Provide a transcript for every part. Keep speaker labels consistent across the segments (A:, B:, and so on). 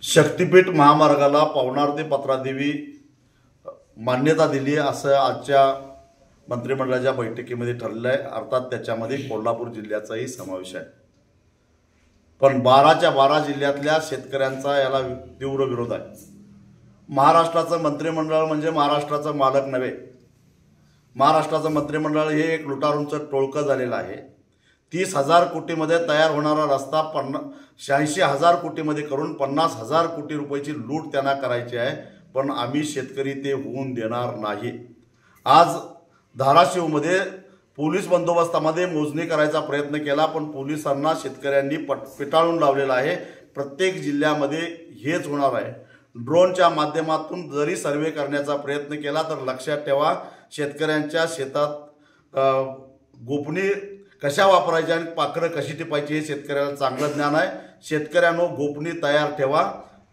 A: शक्तीपीठ महामार्गाला पवनार ते पत्रादेवी मान्यता दिली असं आजच्या मंत्रिमंडळाच्या बैठकीमध्ये ठरलं आहे। अर्थात त्याच्यामध्ये कोल्हापूर जिल्ह्याचाही समावेश आहे। पण 12च्या 12 जिल्ह्यातल्या शेतकऱ्यांचा याला तीव्र विरोध आहे। महाराष्ट्राचं मंत्रिमंडळ म्हणजे महाराष्ट्राचं मालक नव्हे। महाराष्ट्राचं मंत्रिमंडळ हे एक लुटारूंचं टोळकं झालेलं आहे। 30,000 कोटीमध्ये तयार होणारा रस्ता 86,000 कोटीमध्ये करून 50,000 कोटी रुपयाची लूट त्यांना करायची आहे। पण आम्ही शेतकरी ते होऊन देणार नाही। आज धाराशिवमध्ये पोलीस बंदोबस्तामध्ये मोजणी करायचा प्रयत्न केला, पण पोलिसांना शेतकऱ्यांनी पिटाळून लावलेला आहे। प्रत्येक जिल्ह्यामध्ये हेच होणार आहे। ड्रोनच्या माध्यमातून जरी सर्वे करण्याचा प्रयत्न केला तर लक्षात ठेवा, शेतकऱ्यांच्या शेतात गोपनी कशा वापरायच्या आणि पाखरं कशी टिपायची हे शेतकऱ्याला चांगलं ज्ञान आहे। शेतकऱ्यांनो, गोपनी तयार ठेवा।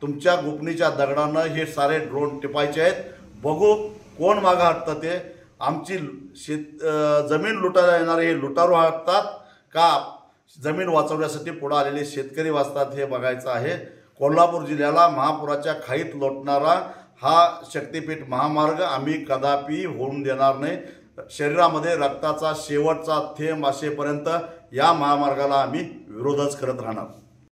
A: तुमच्या गोपनीच्या दगडानं हे सारे ड्रोन टिपायचे आहेत। बघू कोण मागं हटतं ते। आमची जमीन लुटायला येणारे हे लुटारू हटतात का जमीन वाचवण्यासाठी पुढे आलेले शेतकरी वाचतात हे बघायचं आहे। कोल्हापूर जिल्ह्याला महापुराच्या खाईत लोटणारा हा शक्तीपीठ महामार्ग आम्ही कदापि होऊन देणार नाही। शरीरामध्ये रक्ताचा शेवटचा थेंब असेपर्यंत या महामार्गाला आम्ही विरोधच करत राहणार।